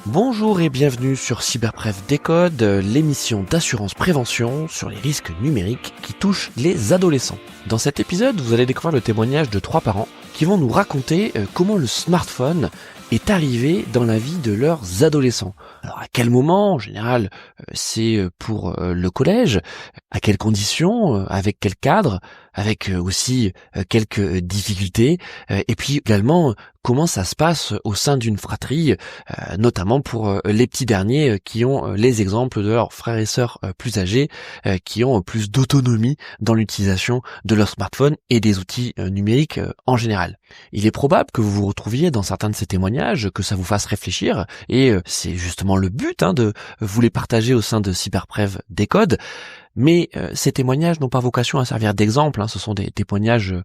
Bonjour et bienvenue sur Cyberpref Décode, l'émission d'assurance prévention sur les risques numériques qui touchent les adolescents. Dans cet épisode, vous allez découvrir le témoignage de 3 parents qui vont nous raconter comment le smartphone est arrivé dans la vie de leurs adolescents. Alors à quel moment, en général, c'est pour le collège, à quelles conditions, avec quel cadre, avec aussi quelques difficultés, et puis également comment ça se passe au sein d'une fratrie, notamment pour les petits derniers qui ont les exemples de leurs frères et sœurs plus âgés, qui ont plus d'autonomie dans l'utilisation de leur smartphone et des outils numériques en général. Il est probable que vous vous retrouviez dans certains de ces témoignages, que ça vous fasse réfléchir, et c'est justement le but de vous les partager au sein de Cyberpref Décode. Mais ces témoignages n'ont pas vocation à servir d'exemple, ce sont des témoignages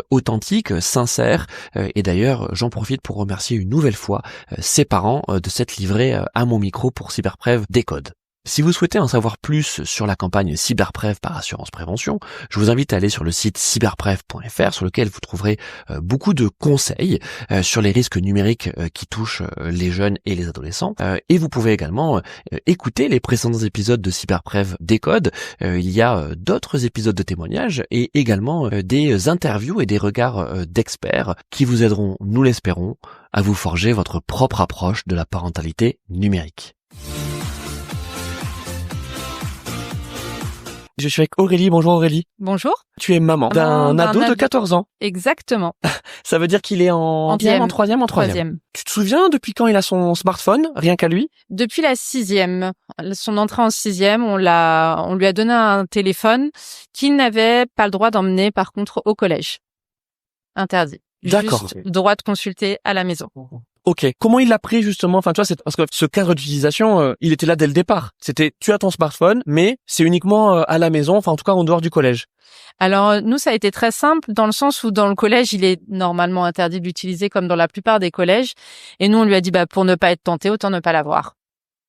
authentiques, sincères, et d'ailleurs j'en profite pour remercier une nouvelle fois ces parents de s'être livrés à mon micro pour Cyberpref Décode. Si vous souhaitez en savoir plus sur la campagne Cyberpref par Assurance Prévention, je vous invite à aller sur le site cyberpref.fr sur lequel vous trouverez beaucoup de conseils sur les risques numériques qui touchent les jeunes et les adolescents. Et vous pouvez également écouter les précédents épisodes de Cyberpref Décode. Il y a d'autres épisodes de témoignages et également des interviews et des regards d'experts qui vous aideront, nous l'espérons, à vous forger votre propre approche de la parentalité numérique. Je suis avec Aurélie. Bonjour Aurélie. Bonjour. Tu es maman d'un ado de 14 ans. Exactement. Ça veut dire qu'il est en troisième. Tu te souviens depuis quand il a son smartphone, rien qu'à lui? Depuis la 6e. Son entrée en 6e, on lui a donné un téléphone qu'il n'avait pas le droit d'emmener par contre au collège. Interdit. D'accord. Juste droit de consulter à la maison. Ok. Comment il l'a pris justement? Enfin, tu vois, c'est parce que ce cadre d'utilisation, il était là dès le départ. C'était, tu as ton smartphone, mais c'est uniquement à la maison, enfin en tout cas en dehors du collège. Alors nous, ça a été très simple dans le sens où dans le collège, il est normalement interdit de l'utiliser comme dans la plupart des collèges. Et nous, on lui a dit, pour ne pas être tenté, autant ne pas l'avoir.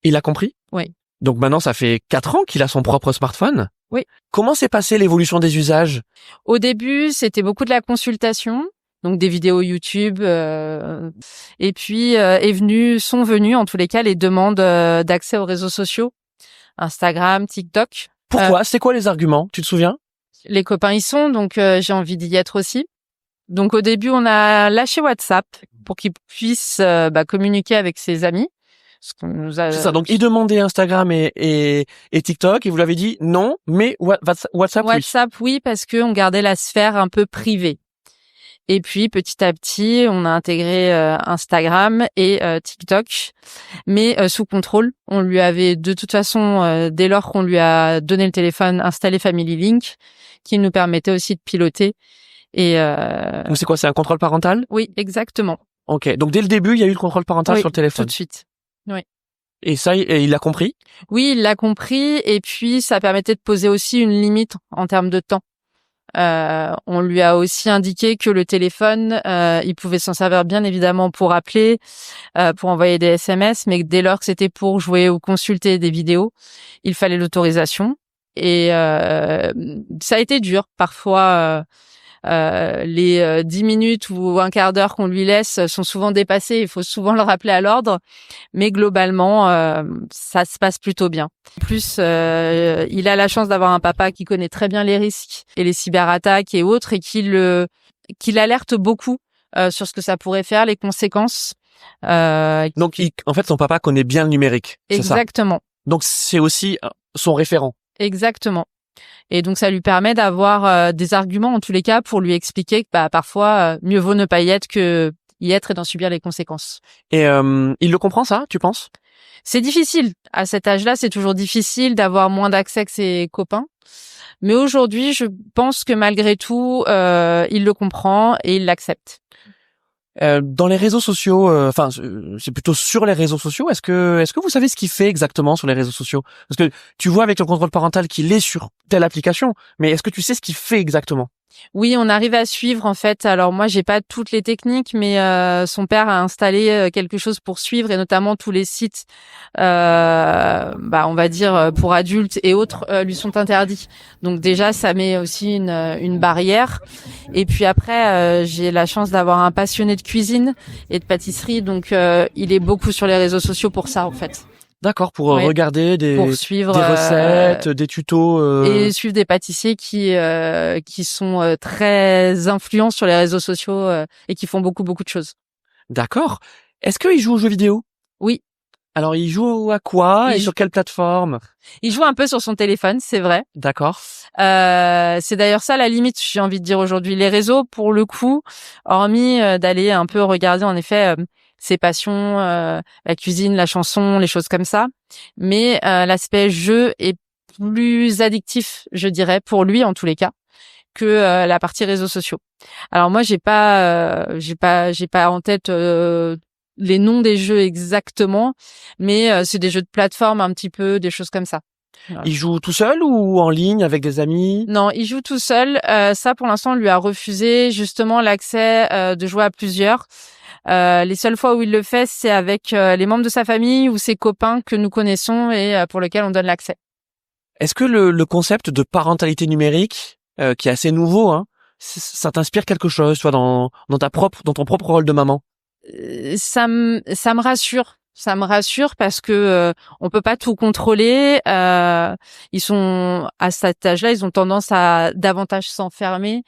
Il a compris? Oui. Donc maintenant, ça fait 4 ans qu'il a son propre smartphone? Oui. Comment s'est passée l'évolution des usages? Au début, c'était beaucoup de la consultation. Donc des vidéos YouTube, et puis sont venues en tous les cas les demandes d'accès aux réseaux sociaux, Instagram, TikTok. Pourquoi? C'est quoi les arguments? Tu te souviens? Les copains y sont, donc j'ai envie d'y être aussi. Donc au début on a lâché WhatsApp pour qu'il puisse communiquer avec ses amis. C'est ça. Donc il demandait Instagram et TikTok et vous l'avez dit non, mais WhatsApp oui. WhatsApp oui, parce que on gardait la sphère un peu privée. Et puis, petit à petit, on a intégré Instagram et TikTok, mais sous contrôle. On lui avait, de toute façon, dès lors qu'on lui a donné le téléphone, installé Family Link, qui nous permettait aussi de piloter. Et donc c'est quoi? C'est un contrôle parental? Oui, exactement. Ok. Donc dès le début, il y a eu le contrôle parental sur le téléphone. Tout de suite. Oui. Et ça, il l'a compris? Oui, il l'a compris. Et puis, ça permettait de poser aussi une limite en termes de temps. On lui a aussi indiqué que le téléphone, il pouvait s'en servir bien évidemment pour appeler, pour envoyer des SMS, mais dès lors que c'était pour jouer ou consulter des vidéos, il fallait l'autorisation. Et ça a été dur. Parfois, les 10 minutes ou un quart d'heure qu'on lui laisse sont souvent dépassées. Il faut souvent le rappeler à l'ordre. Mais globalement, ça se passe plutôt bien. En plus, il a la chance d'avoir un papa qui connaît très bien les risques et les cyberattaques et autres et qui l'alerte beaucoup sur ce que ça pourrait faire, les conséquences. Donc, en fait, son papa connaît bien le numérique. Exactement. C'est ça. Donc, c'est aussi son référent. Exactement. Et donc, ça lui permet d'avoir des arguments, en tous les cas, pour lui expliquer que parfois, mieux vaut ne pas y être que y être et d'en subir les conséquences. Et il le comprend, ça, tu penses? C'est difficile. À cet âge-là, c'est toujours difficile d'avoir moins d'accès que ses copains. Mais aujourd'hui, je pense que malgré tout, il le comprend et il l'accepte. Dans les réseaux sociaux, c'est plutôt sur les réseaux sociaux. Est-ce que vous savez ce qu'il fait exactement sur les réseaux sociaux? Parce que tu vois avec le contrôle parental qu'il est sur telle application, mais est-ce que tu sais ce qu'il fait exactement? Oui, on arrive à suivre en fait. Alors moi, j'ai pas toutes les techniques, mais son père a installé quelque chose pour suivre et notamment tous les sites, on va dire pour adultes et autres, lui sont interdits. Donc déjà, ça met aussi une barrière. Et puis après, j'ai la chance d'avoir un passionné de cuisine et de pâtisserie, donc il est beaucoup sur les réseaux sociaux pour ça en fait. D'accord, pour Ouais. regarder Pour suivre des recettes, des tutos. Et suivre des pâtissiers qui sont très influents sur les réseaux sociaux et qui font beaucoup de choses. D'accord. Est-ce qu'il joue aux jeux vidéo? Oui. Alors, il joue à quoi et sur quelle plateforme? Il joue un peu sur son téléphone, c'est vrai. D'accord. C'est d'ailleurs ça la limite, j'ai envie de dire aujourd'hui. Les réseaux, pour le coup, hormis d'aller un peu regarder en effet ses passions, la cuisine, la chanson, les choses comme ça. Mais l'aspect jeu est plus addictif, je dirais, pour lui en tous les cas, que la partie réseaux sociaux. Alors moi, j'ai pas en tête les noms des jeux exactement, mais c'est des jeux de plateforme un petit peu, des choses comme ça. Voilà. Il joue tout seul ou en ligne avec des amis? Non, il joue tout seul. Ça, pour l'instant, on lui a refusé justement l'accès de jouer à plusieurs. Les seules fois où il le fait, c'est avec les membres de sa famille ou ses copains que nous connaissons et pour lesquels on donne l'accès. Est-ce que le concept de parentalité numérique, qui est assez nouveau, hein, ça t'inspire quelque chose, toi, dans ton propre rôle de maman? Ça me rassure. Ça me rassure parce que on peut pas tout contrôler. Ils sont à cet âge-là, ils ont tendance à davantage s'enfermer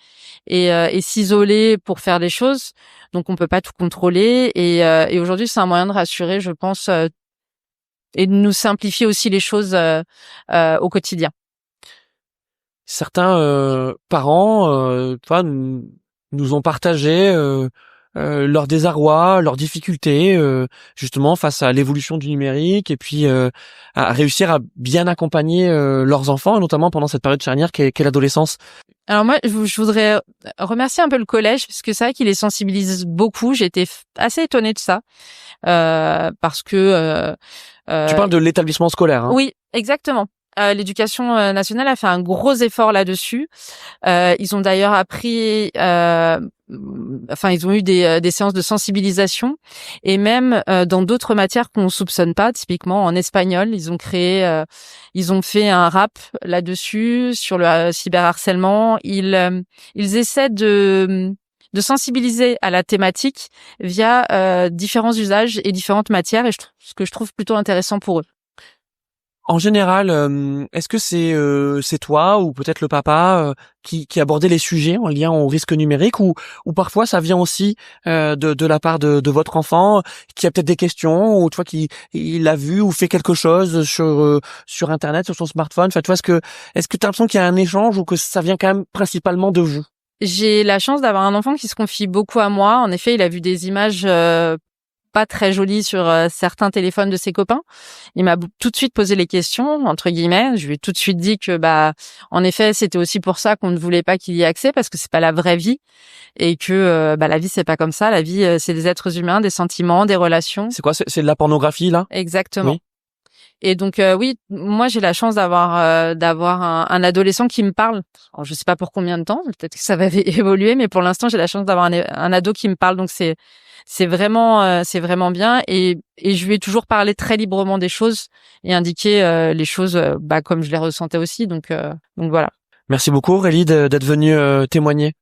et s'isoler pour faire des choses. Donc on peut pas tout contrôler. Et aujourd'hui, c'est un moyen de rassurer, je pense, et de nous simplifier aussi les choses au quotidien. Certains parents, nous ont partagé leur désarroi, leurs difficultés, justement face à l'évolution du numérique, et puis à réussir à bien accompagner leurs enfants, et notamment pendant cette période charnière qu'est l'adolescence. Alors moi, je voudrais remercier un peu le collège, parce que c'est vrai qu'il les sensibilise beaucoup. J'ai été assez étonnée de ça, parce que... Tu parles de l'établissement scolaire, hein? Oui, exactement. L'éducation nationale a fait un gros effort là-dessus. Ils ont d'ailleurs appris, ils ont eu des séances de sensibilisation et même dans d'autres matières qu'on soupçonne pas. Typiquement en espagnol, ils ont fait un rap là-dessus sur le cyberharcèlement. Ils essaient de sensibiliser à la thématique via différents usages et différentes matières, et ce que je trouve plutôt intéressant pour eux. En général, est-ce que c'est toi ou peut-être le papa qui abordait les sujets en lien au risque numérique, ou parfois ça vient aussi de la part de votre enfant qui a peut-être des questions, ou tu vois il a vu ou fait quelque chose sur internet, sur son smartphone. Enfin, tu vois, est-ce que tu as l'impression qu'il y a un échange ou que ça vient quand même principalement de vous? J'ai la chance d'avoir un enfant qui se confie beaucoup à moi. En effet, il a vu des images pas très joli sur certains téléphones de ses copains. Il m'a tout de suite posé les questions, entre guillemets. Je lui ai tout de suite dit que, en effet, c'était aussi pour ça qu'on ne voulait pas qu'il y ait accès, parce que c'est pas la vraie vie, et que la vie c'est pas comme ça. La vie, c'est des êtres humains, des sentiments, des relations. C'est quoi? C'est de la pornographie, là? Exactement. Oui. Et donc oui, moi j'ai la chance d'avoir un adolescent qui me parle. Alors, je sais pas pour combien de temps, peut-être que ça va évoluer, mais pour l'instant j'ai la chance d'avoir un ado qui me parle, donc c'est vraiment bien, et je lui ai toujours parlé très librement des choses et indiqué les choses comme je les ressentais aussi, donc voilà. Merci beaucoup Aurélie d'être venue témoigner.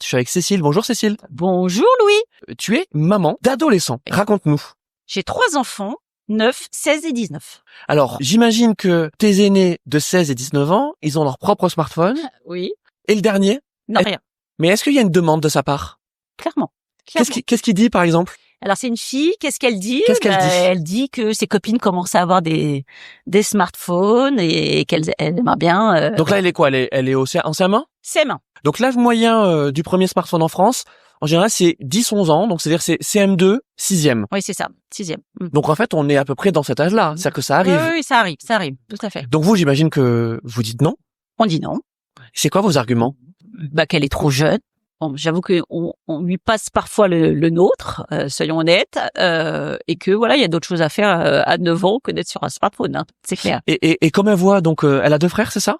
Je suis avec Cécile. Bonjour Cécile. Bonjour Louis. Tu es maman d'adolescents. Raconte-nous. J'ai 3 enfants, 9, 16 et 19. Alors, j'imagine que tes aînés de 16 et 19 ans, ils ont leur propre smartphone. Oui. Et le dernier? Non, rien. Mais est-ce qu'il y a une demande de sa part? Clairement. Qu'est-ce qu'il dit, par exemple? Alors, c'est une fille. Qu'est-ce qu'elle dit? Dit Elle dit que ses copines commencent à avoir des smartphones et qu'elle aimerait bien... Donc là, elle est quoi? Elle est en CM1? CM1. Donc l'âge moyen du premier smartphone en France, en général, c'est 10-11 ans. Donc c'est-à-dire c'est CM2, 6e. Oui, c'est ça. 6e. Donc en fait, on est à peu près dans cet âge-là. C'est-à-dire que ça arrive. Oui, ça arrive. Tout à fait. Donc vous, j'imagine que vous dites non. On dit non. C'est quoi vos arguments? Qu'elle est trop jeune. Bon, j'avoue que on lui passe parfois le nôtre, soyons honnêtes, et que voilà, il y a d'autres choses à faire à 9 ans que d'être sur un smartphone, hein, c'est clair. Et comme elle voit, donc elle a 2 frères, c'est ça?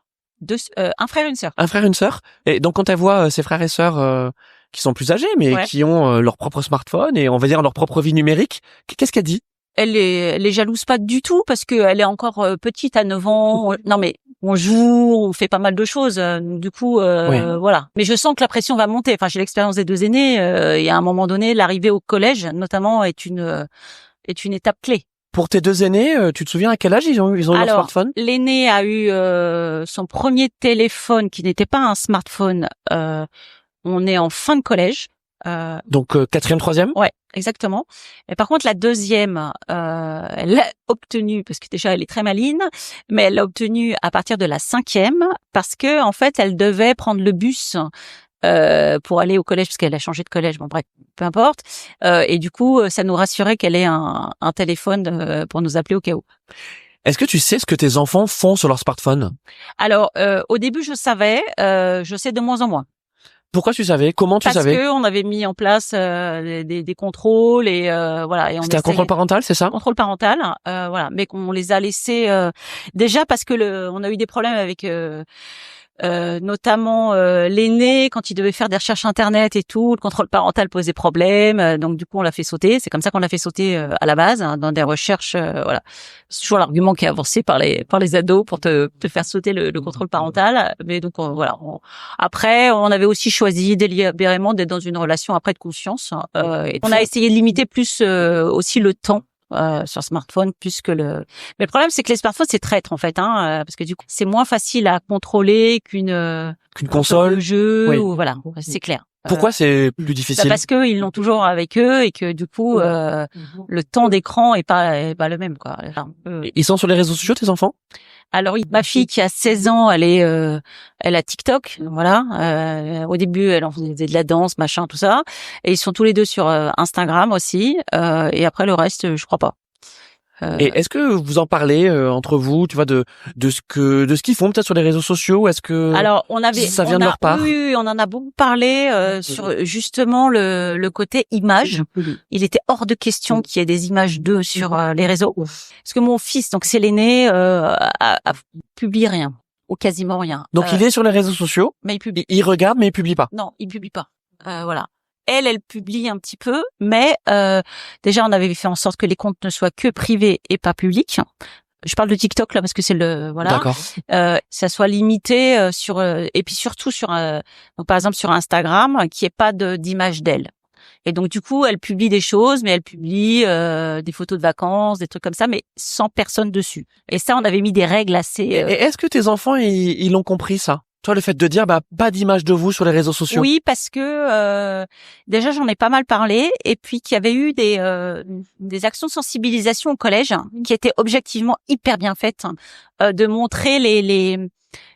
Un frère et une sœur. Un frère, une sœur. Et donc quand elle voit ses frères et sœurs qui sont plus âgés, mais Ouais. qui ont leur propre smartphone et on va dire leur propre vie numérique, qu'est-ce qu'elle dit? Elle les jalouse pas du tout parce que elle est encore petite à 9 ans. Non mais on joue, on fait pas mal de choses. Du coup, Ouais. voilà. Mais je sens que la pression va monter. Enfin, j'ai l'expérience des 2 aînés. Et à un moment donné, l'arrivée au collège, notamment, est une étape clé. Pour tes 2 aînés, tu te souviens à quel âge ils ont eu leur Alors, smartphone? l'aîné a eu son premier téléphone qui n'était pas un smartphone. On est en fin de collège. Donc 4e, 3e? Ouais, exactement. Et par contre, la deuxième, elle l'a obtenue parce que déjà elle est très maline, mais elle l'a obtenue à partir de la 5e parce que en fait, elle devait prendre le bus pour aller au collège parce qu'elle a changé de collège. Bon bref, peu importe. Et du coup, ça nous rassurait qu'elle ait un téléphone pour nous appeler au cas où. Est-ce que tu sais ce que tes enfants font sur leur smartphone? Alors, au début, je savais. Je sais de moins en moins. Pourquoi tu savais? Comment tu savais? Parce que on avait mis en place des contrôles et voilà. Et on C'était un contrôle parental, c'est ça? contrôle parental, voilà, mais qu'on les a laissés déjà parce que on a eu des problèmes avec notamment l'aîné quand il devait faire des recherches internet et tout, le contrôle parental posait problème, donc du coup on l'a fait sauter. C'est comme ça qu'on l'a fait sauter à la base, hein, dans des recherches, voilà. C'est toujours l'argument qui est avancé par les ados pour te faire sauter le contrôle parental. Mais donc voilà. Après, on avait aussi choisi délibérément d'être dans une relation après de confiance. Et on a essayé de limiter plus aussi le temps. Sur smartphone plus que mais le problème c'est que les smartphones c'est traître en fait, hein, parce que du coup c'est moins facile à contrôler qu'une console de jeu. Oui. ou voilà, c'est clair. Pourquoi c'est plus difficile? Parce que ils l'ont toujours avec eux et que du coup le temps d'écran est pas le même quoi. Enfin, Ils sont sur les réseaux sociaux, tes enfants? alors oui, ma fille qui a 16 ans, elle a TikTok, voilà. Au début, elle en faisait de la danse, machin, tout ça. Et ils sont tous les deux sur Instagram aussi. Et après le reste, je crois pas. Et est-ce que vous en parlez entre vous, tu vois, de ce qu'ils font peut-être sur les réseaux sociaux? Est-ce que Alors ça vient de leur part? Oui, on en a beaucoup parlé sur justement le côté image. Il était hors de question qu'il y ait des images d'eux sur les réseaux. Parce que mon fils, donc c'est l'aîné, a publié rien, ou quasiment rien. Donc il est sur les réseaux sociaux, mais il publie. il regarde mais il publie pas. Non, il publie pas. Voilà. Elle publie un petit peu, mais déjà on avait fait en sorte que les comptes ne soient que privés et pas publics. Je parle de TikTok là parce que c'est voilà. D'accord. Ça soit limité sur et puis surtout sur donc par exemple sur Instagram qui est pas d'image d'elle. Et donc du coup elle publie des choses, mais elle publie des photos de vacances, des trucs comme ça, mais sans personne dessus. Et ça on avait mis des règles assez. Et est-ce que tes enfants ils l'ont compris ça? Toi, le fait de dire pas d'image de vous sur les réseaux sociaux. Oui, parce que déjà j'en ai pas mal parlé, et puis qu'il y avait eu des actions de sensibilisation au collège qui étaient objectivement hyper bien faites, de montrer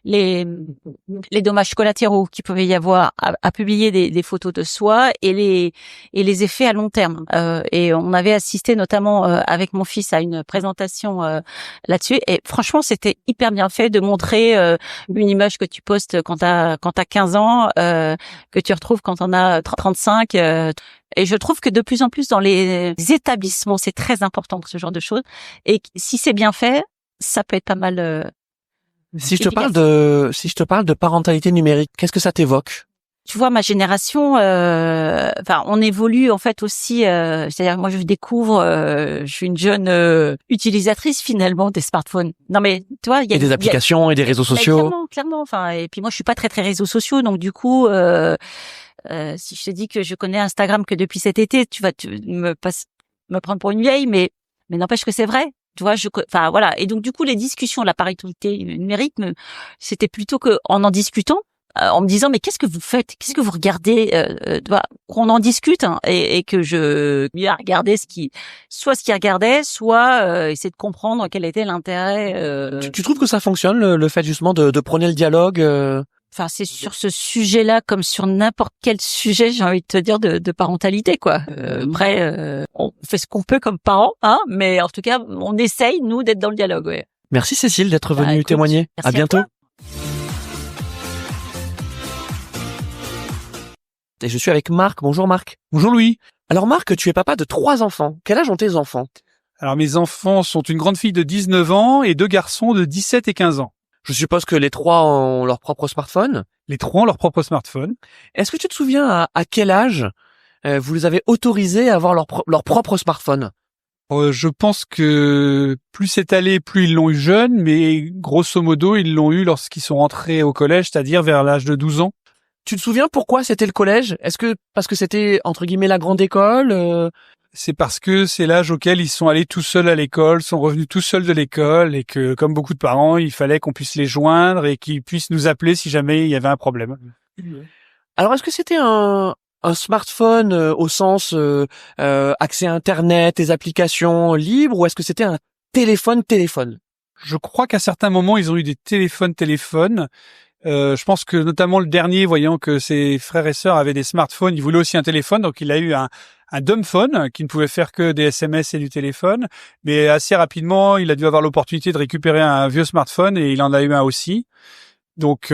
les dommages collatéraux qu'il pouvait y avoir à publier des photos de soi et les effets à long terme. Et on avait assisté notamment avec mon fils à une présentation là-dessus, et franchement c'était hyper bien fait de montrer une image que tu postes quand t'as 15 ans, que tu retrouves quand t'en as 35. Et je trouve que de plus en plus dans les établissements, c'est très important ce genre de choses. Et si c'est bien fait, ça peut être pas mal. Si je te parle de parentalité numérique, qu'est-ce que ça t'évoque? Tu vois, ma génération, on évolue en fait aussi. C'est-à-dire, moi, je découvre, je suis une jeune utilisatrice finalement des smartphones. Non, mais tu vois, il y a des applications et des réseaux sociaux. Clairement. Enfin, et puis moi, je suis pas très réseaux sociaux, donc du coup, si je te dis que je connais Instagram que depuis cet été, tu vas me prendre pour une vieille, mais n'empêche que c'est vrai. Tu vois, voilà. Et donc du coup, les discussions, la parentalité numérique, c'était plutôt que en discutant, en me disant mais qu'est-ce que vous faites, qu'est-ce que vous regardez, qu'on en discute, hein, et que je lui ai regardé soit ce qu'il regardait, soit essayer de comprendre quel était l'intérêt. Tu trouves que ça fonctionne le fait justement de prôner le dialogue? Enfin, c'est sur ce sujet-là, comme sur n'importe quel sujet, j'ai envie de te dire, de parentalité, quoi. Après, on fait ce qu'on peut comme parents, hein, mais en tout cas, on essaye, nous, d'être dans le dialogue, ouais. Merci Cécile d'être venue témoigner. À bientôt. et je suis avec Marc. Bonjour Marc. Bonjour Louis. Alors Marc, tu es papa de 3 enfants. Quel âge ont tes enfants? Alors mes enfants sont une grande fille de 19 ans et 2 garçons de 17 et 15 ans. Je suppose que les 3 ont leur propre smartphone. Les 3 ont leur propre smartphone. Est-ce que tu te souviens à quel âge vous les avez autorisés à avoir leur propre smartphone? Je pense que plus c'est allé, plus ils l'ont eu jeune, mais grosso modo, ils l'ont eu lorsqu'ils sont rentrés au collège, c'est-à-dire vers l'âge de 12 ans. Tu te souviens pourquoi c'était le collège? Est-ce que parce que c'était entre guillemets la grande école? C'est parce que c'est l'âge auquel ils sont allés tout seuls à l'école, sont revenus tout seuls de l'école et que, comme beaucoup de parents, il fallait qu'on puisse les joindre et qu'ils puissent nous appeler si jamais il y avait un problème. Alors est-ce que c'était un smartphone au sens accès à Internet, des applications libres, ou est-ce que c'était un téléphone? Je crois qu'à certains moments, ils ont eu des téléphones. Je pense que notamment le dernier, voyant que ses frères et sœurs avaient des smartphones, il voulait aussi un téléphone, donc il a eu un dumbphone qui ne pouvait faire que des SMS et du téléphone. Mais assez rapidement, il a dû avoir l'opportunité de récupérer un vieux smartphone et il en a eu un aussi. Donc,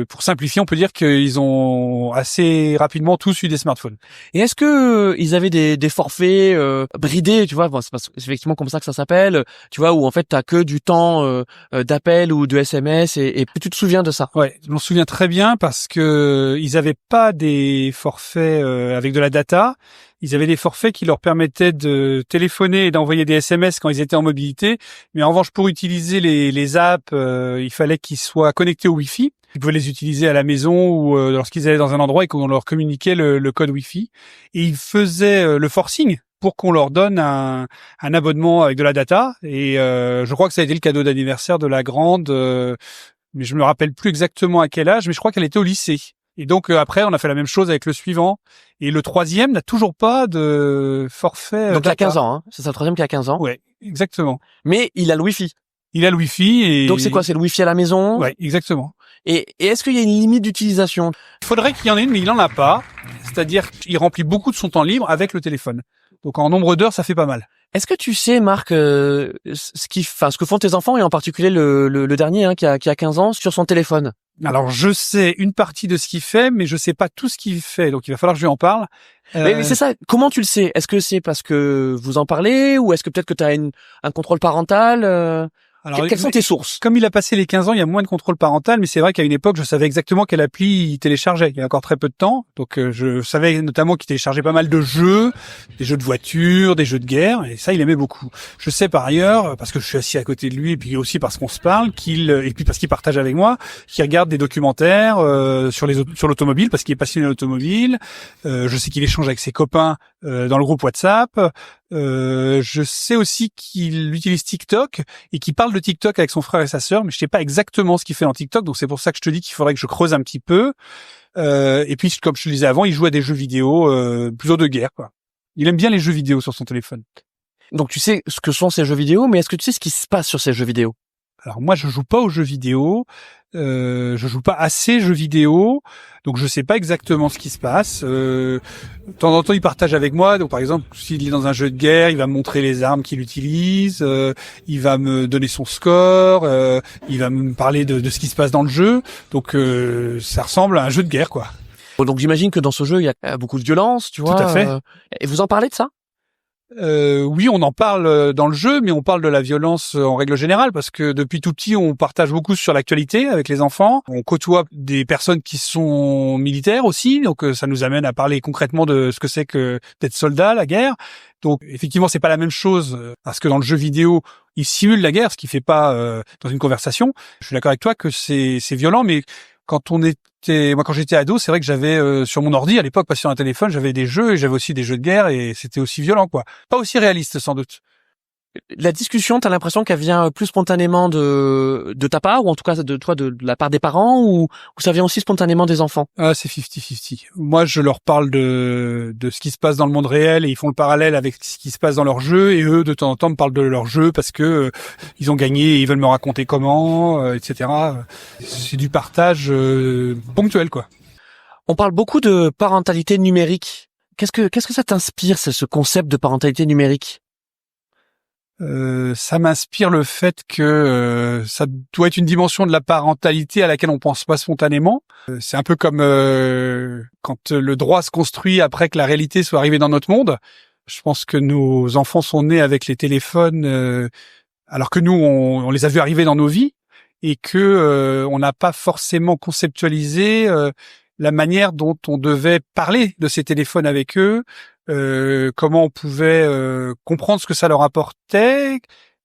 pour simplifier, on peut dire qu'ils ont assez rapidement tous eu des smartphones. Et est-ce que ils avaient des forfaits bridés, tu vois, bon, c'est effectivement comme ça que ça s'appelle, tu vois, où en fait t'as que du temps d'appel ou de SMS, et tu te souviens de ça? Ouais, je m'en souviens très bien parce que ils avaient pas des forfaits avec de la data. Ils avaient des forfaits qui leur permettaient de téléphoner et d'envoyer des SMS quand ils étaient en mobilité. Mais en revanche, pour utiliser les apps, il fallait qu'ils soient connectés au Wi-Fi. Ils pouvaient les utiliser à la maison ou lorsqu'ils allaient dans un endroit et qu'on leur communiquait le code Wi-Fi. Et ils faisaient le forcing pour qu'on leur donne un abonnement avec de la data. Et je crois que ça a été le cadeau d'anniversaire de la grande, mais je me rappelle plus exactement à quel âge, mais je crois qu'elle était au lycée. Et donc après, on a fait la même chose avec le suivant. Et le troisième n'a toujours pas de forfait. Donc il a 15 ans, hein. C'est ça, le troisième qui a 15 ans. Ouais, exactement. Mais il a le Wi-Fi. Il a le Wi-Fi et... Donc c'est quoi? C'est le Wi-Fi à la maison? Ouais, exactement. Et est-ce qu'il y a une limite d'utilisation? Il faudrait qu'il y en ait une, mais il en a pas. C'est-à-dire qu'il remplit beaucoup de son temps libre avec le téléphone. Donc en nombre d'heures, ça fait pas mal. Est-ce que tu sais, Marc, ce que font tes enfants, et en particulier le dernier, hein, qui a 15 ans, sur son téléphone? Alors je sais une partie de ce qu'il fait, mais je sais pas tout ce qu'il fait. Donc il va falloir que je lui en parle. Mais c'est ça. Comment tu le sais? Est-ce que c'est parce que vous en parlez, ou est-ce que peut-être que tu as un contrôle parental? Alors, quelles sont tes sources? Comme il a passé les 15 ans, il y a moins de contrôle parental, mais c'est vrai qu'à une époque, je savais exactement quelle appli il téléchargeait. Il y a encore très peu de temps. Donc, je savais notamment qu'il téléchargeait pas mal de jeux, des jeux de voiture, des jeux de guerre, et ça, il aimait beaucoup. Je sais par ailleurs, parce que je suis assis à côté de lui, et puis aussi parce qu'on se parle, et puis parce qu'il partage avec moi, qu'il regarde des documentaires sur l'automobile, parce qu'il est passionné d'automobile. Je sais qu'il échange avec ses copains dans le groupe WhatsApp. Je sais aussi qu'il utilise TikTok et qu'il parle de TikTok avec son frère et sa sœur, mais je sais pas exactement ce qu'il fait dans TikTok, donc c'est pour ça que je te dis qu'il faudrait que je creuse un petit peu. Et puis, comme je te le disais avant, il joue à des jeux vidéo plutôt de guerre, quoi. Il aime bien les jeux vidéo sur son téléphone. Donc tu sais ce que sont ces jeux vidéo, mais est-ce que tu sais ce qui se passe sur ces jeux vidéo? Alors moi, je joue pas aux jeux vidéo, je joue pas à ces jeux vidéo, donc je sais pas exactement ce qui se passe. De temps en temps, il partage avec moi. Donc par exemple, s'il est dans un jeu de guerre, il va me montrer les armes qu'il utilise, il va me donner son score, il va me parler de ce qui se passe dans le jeu. Donc ça ressemble à un jeu de guerre, quoi. Donc j'imagine que dans ce jeu, il y a beaucoup de violence, tu vois. Tout à fait. Et vous en parlez de ça? Oui, on en parle dans le jeu, mais on parle de la violence en règle générale, parce que depuis tout petit, on partage beaucoup sur l'actualité avec les enfants. On côtoie des personnes qui sont militaires aussi, donc ça nous amène à parler concrètement de ce que c'est que d'être soldat, la guerre. Donc effectivement, c'est pas la même chose, parce que dans le jeu vidéo, il simule la guerre, ce qui fait pas dans une conversation. Je suis d'accord avec toi que c'est violent, mais moi quand j'étais ado, c'est vrai que j'avais sur mon ordi à l'époque, pas sur un téléphone, j'avais des jeux et j'avais aussi des jeux de guerre et c'était aussi violent, quoi. Pas aussi réaliste sans doute. La discussion, t'as l'impression qu'elle vient plus spontanément de ta part, ou en tout cas de toi, de la part des parents, ou ça vient aussi spontanément des enfants? Ah, c'est 50-50. Moi, je leur parle de ce qui se passe dans le monde réel et ils font le parallèle avec ce qui se passe dans leur jeu, et eux, de temps en temps, me parlent de leur jeu parce que ils ont gagné et ils veulent me raconter comment, etc. C'est du partage ponctuel, quoi. On parle beaucoup de parentalité numérique. Qu'est-ce que ça t'inspire, ce concept de parentalité numérique? ça m'inspire le fait que ça doit être une dimension de la parentalité à laquelle on pense pas spontanément. C'est un peu comme quand le droit se construit après que la réalité soit arrivée dans notre monde. Je pense que nos enfants sont nés avec les téléphones, alors que nous, on les a vus arriver dans nos vies, et que on n'a pas forcément conceptualisé la manière dont on devait parler de ces téléphones avec eux, comment on pouvait comprendre ce que ça leur apportait,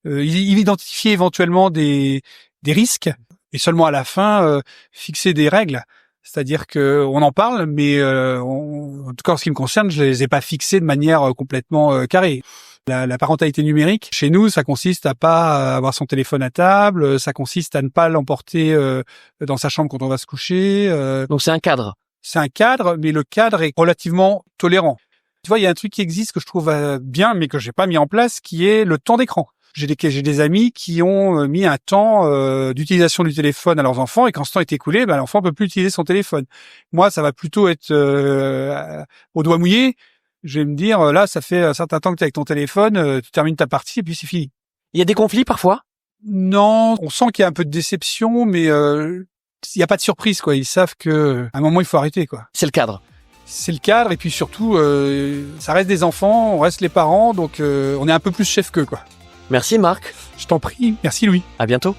identifier éventuellement des risques, et seulement à la fin fixer des règles. C'est-à-dire que on en parle, mais en tout cas en ce qui me concerne, je les ai pas fixés de manière complètement carrée. La parentalité numérique, chez nous, ça consiste à pas avoir son téléphone à table, ça consiste à ne pas l'emporter dans sa chambre quand on va se coucher. Donc c'est un cadre. C'est un cadre, mais le cadre est relativement tolérant. Tu vois, il y a un truc qui existe que je trouve bien, mais que j'ai pas mis en place, qui est le temps d'écran. J'ai des amis qui ont mis un temps d'utilisation du téléphone à leurs enfants, et quand ce temps est écoulé, l'enfant peut plus utiliser son téléphone. Moi, ça va plutôt être au doigt mouillé. Je vais me dire, là, ça fait un certain temps que tu es avec ton téléphone, tu termines ta partie et puis c'est fini. Il y a des conflits parfois? Non, on sent qu'il y a un peu de déception, mais il y a pas de surprise, quoi. Ils savent que à un moment il faut arrêter, quoi. C'est le cadre. C'est le cadre, et puis surtout, ça reste des enfants, on reste les parents, donc on est un peu plus chef qu'eux, quoi. Merci Marc. Je t'en prie, merci Louis. À bientôt.